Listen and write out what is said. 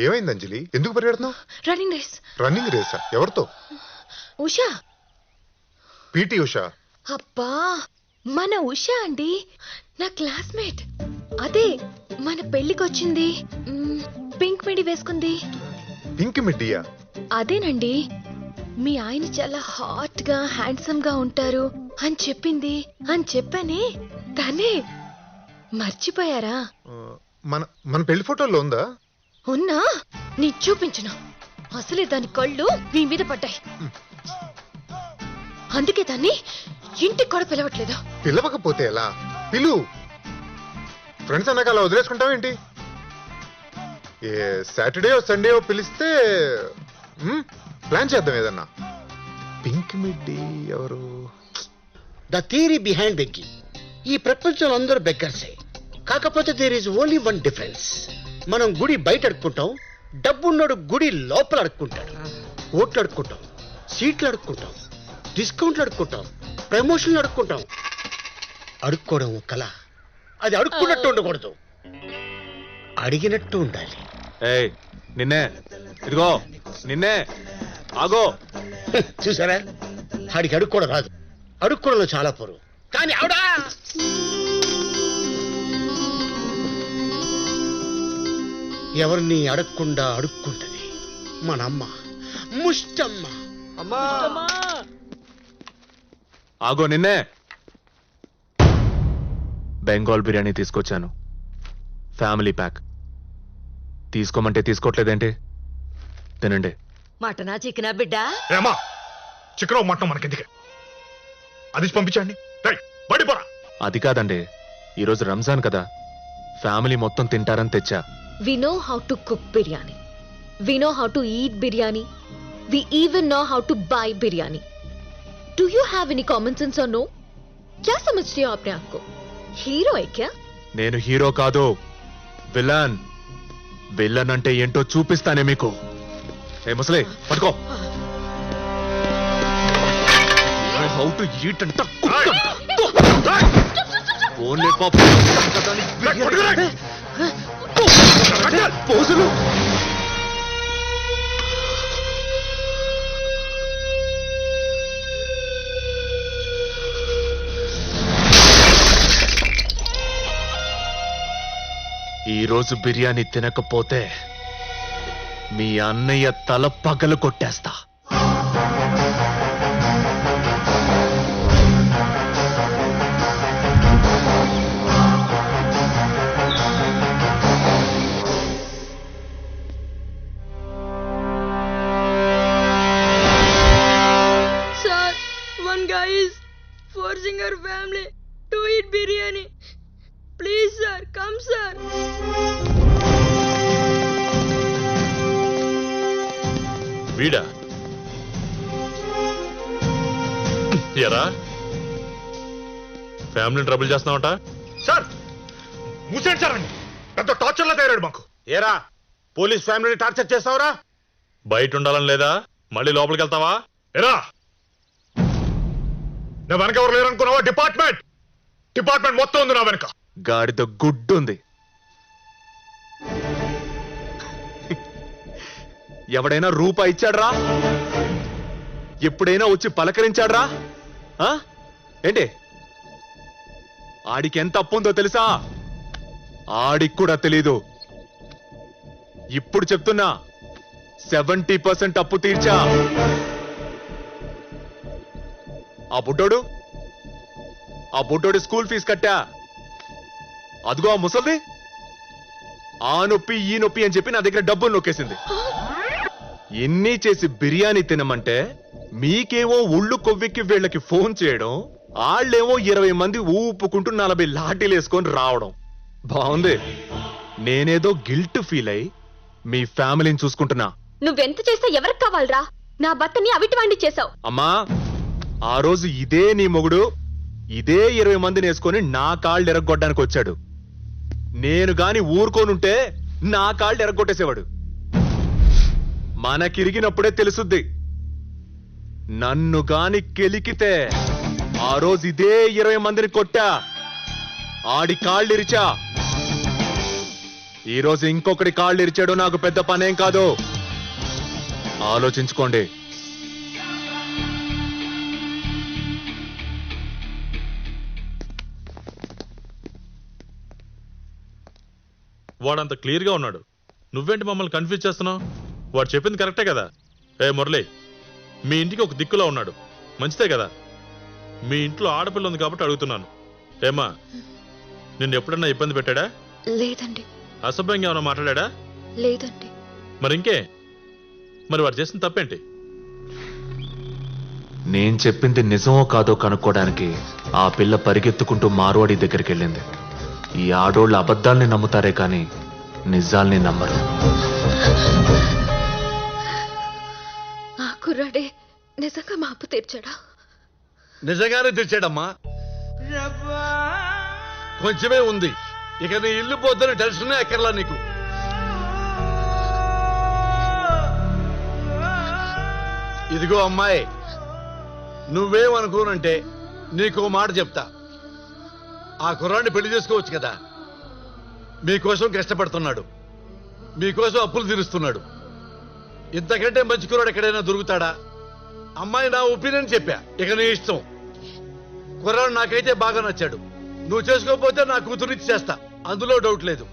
ఏమైంది అంజలి? ఎందుకు పరిగెడుతున్నావు? Running race. రన్నింగ్ రేసా? ఎవరితో? ఉషా. పీటీ ఉషా? అబ్బా, మన ఉషా అండి, నా క్లాస్మేట్. అదే మన పెళ్లికొచ్చింది, పింక్ మిడి వేసుకుంది. పింక్ మిడ్డియా? అదేనండి, మీ ఆయన చాలా హాట్ గా హ్యాండ్సమ్ గా ఉంటారు అని చెప్పింది అని చెప్పానే, తనే. మర్చిపోయారా? మన మన పెళ్లి ఫోటోల్లో ఉందా? ఉన్నా, నీ చూపించను. అసలే దాని కళ్ళు నీ మీద పడ్డాయి, అందుకే దాన్ని ఇంటికి కూడా పిలవట్లేదు. పిలవకపోతే ఎలా? పిలు. ఫ్రెండ్స్ అన్నాక అలా వదిలేసుకుంటావేంటి? ఏ సాటర్డే సండే పిలిస్తే ప్లాన్ చేద్దాం ఏదన్నా. పింక్ మిడ్డి ఎవరు? The theory behind begging. ఈ ప్రపంచంలో అందరూ బెగ్గర్సే, కాకపోతే there is only one difference. మనం గుడి బయట అడుక్కుంటాం, డబ్బున్నోడు గుడి లోపల అడుక్కుంటాడు. ఓట్లు అడుక్కుంటాం, సీట్లు అడుక్కుంటాం, డిస్కౌంట్లు అడుక్కుంటాం, ప్రమోషన్లు అడుక్కుంటాం. అడుక్కోవడం కళ, అది అడుక్కున్నట్టు ఉండకూడదు, అడిగినట్టు ఉండాలి. ఏయ్ నిన్నే, ఇదిగో నిన్నే, ఆగో. చూసారా, ఆడికి అడుక్కోవడం రాదు, అడుక్కోవడంలో చాలా పొరు. కానీ ఆవిడా ఎవరిని అడగకుండా అడుక్కుంటది. మన అమ్మ ముష్టమ్మ. ఆగో నిన్నే. బెంగాల్ బిర్యానీ తీసుకొచ్చాను, ఫ్యామిలీ ప్యాక్. తీసుకోమంటే తీసుకోవట్లేదేంటి? తినండి. మటనా చికెనా బిడ్డా? ఏమా చికెన్ మటన్ మనకెందుకే? అది పంపించండి. అది కాదండి, ఈరోజు రంజాన్ కదా, ఫ్యామిలీ మొత్తం తింటారని తెచ్చా. We know how to cook biryani. We know how to eat biryani. We even know how to buy biryani. Do you have any common sense or no? क्या समझते हो अपने आप को? हीरो है क्या? నేను హీరో కాదు, విలన్. విలన్ అంటే ఏంటో చూపిస్తానే మీకు. ఏ ముసలి పట్టుకో. హౌ టు ఈట్ అంట, ఓన్లీ పోజులు. ఈరోజు బిర్యానీ తినకపోతే మీ అన్నయ్య తల పగలు కొట్టేస్తా. Sir, one guy is forcing our family to eat biryani. Please sir, come sir. వీడా ఎరా ఫ్యామిలీని ట్రబుల్ చేస్తున్నావుట? సార్ మూసేంటారండి, పెద్ద టార్చర్లా తయారాడు మాకు. ఏరా, పోలీస్ ఫ్యామిలీని టార్చర్ చేస్తావురా? బయట ఉండాలని లేదా? మళ్ళీ లోపలికి వెళ్తావా? ఎరా, నా వెనక ఎవరు లేరనుకున్నావా? డిపార్ట్మెంట్ మొత్తం ఉంది నా వెనక. గాడిద గుడ్డుంది. ఎవడైనా రూపాయి ఇచ్చాడ్రా? ఎప్పుడైనా వచ్చి పలకరించాడ్రా? ఏంటి? ఆడికి ఎంత అప్పు ఉందో తెలుసా? ఆడికి కూడా తెలీదు. ఇప్పుడు చెప్తున్నా, 70% అప్పు తీర్చా. ఆ బుడ్డోడు స్కూల్ ఫీజు కట్టా. అదిగో ఆ ముసల్ది ఆ నొప్పి ఈ నొప్పి అని చెప్పి నా దగ్గర డబ్బులు నొక్కేసింది. ఎన్ని చేసి బిర్యానీ తినమంటే మీకేమో ఉళ్ళు కొవ్వెక్కి వీళ్ళకి ఫోన్ చేయడం, వాళ్ళేమో 20 మంది ఊపుకుంటూ 40 లాఠీలు వేసుకొని రావడం. బాగుంది. నేనేదో గిల్ట్ ఫీల్ అయి మీ ఫ్యామిలీని చూసుకుంటున్నా. నువ్వెంత చేస్తే ఎవరికి కావాలరా? నా భర్తని అవిటివాణ్ణి చేశావు. అమ్మా, ఆ రోజు ఇదే నీ మొగుడు ఇదే 20 మందిని వేసుకొని నా కాళ్ళు ఎరగొట్టడానికి వచ్చాడు. నేను గాని ఊరుకోనుంటే నా కాళ్ళు ఎరగొట్టేసేవాడు. మనకిరిగినప్పుడే తెలుసుద్ది. నన్ను గాని కెలికితే ఆ రోజు ఇదే 20 మందిని కొట్టా, ఆడి కాళ్ళిరిచా. ఈ రోజు ఇంకొకటి కాళ్ళు ఇరిచాడు నాకు పెద్ద పనేం కాదు. ఆలోచించుకోండి. వాడంత క్లియర్గా ఉన్నాడు, నువ్వేంటి మమ్మల్ని కన్ఫ్యూజ్ చేస్తున్నావు? వాడు చెప్పింది కరెక్టే కదా. ఏ మురళి, మీ ఇంటికి ఒక దిక్కులా ఉన్నాడు, మంచిదే కదా. మీ ఇంట్లో ఆడపిల్ల ఉంది కాబట్టి అడుగుతున్నాను. ఏమా, నిన్ను ఎప్పుడన్నా ఇబ్బంది పెట్టాడా? లేదండి. అసభ్యంగా ఏమైనా మాట్లాడా? లేదండి. మరి ఇంకే, మరి వాడు చేసిన తప్పేంటి? నేను చెప్పింది నిజమో కాదో కనుక్కోవడానికి ఆ పిల్ల పరిగెత్తుకుంటూ మార్వాడి దగ్గరికి వెళ్ళింది. ఈ ఆడోళ్ళు అబద్ధాల్ని నమ్ముతారే కానీ నిజాల్ని నమ్మరు. ఆ కుర్రాడే నిజంగా మా అప్పు తీర్చాడా? నిజంగానే తెచ్చాడమ్మా. కొంచెమే ఉంది, ఇక నీ ఇల్లు పోతున్న టెన్షనే ఎక్కర్లా నీకు. ఇదిగో అమ్మాయి, నువ్వేమనుకోనంటే నీకు ఓ మాట చెప్తా. ఆ కుర్రాన్ని పెళ్లి చేసుకోవచ్చు కదా. మీకోసం కష్టపడుతున్నాడు, మీకోసం అప్పులు తీరుస్తున్నాడు. ఇంతకంటే మంచి కుర్రాడు ఎక్కడైనా దొరుకుతాడా? అమ్మాయి నా ఒపీనియన్ చెప్పా, ఇక నీ ఇష్టం. కుర్రాడు నాకైతే బాగా నచ్చాడు. నువ్వు చేసుకోకపోతే నా కూతురిచ్చి చేస్తా, అందులో డౌట్ లేదు.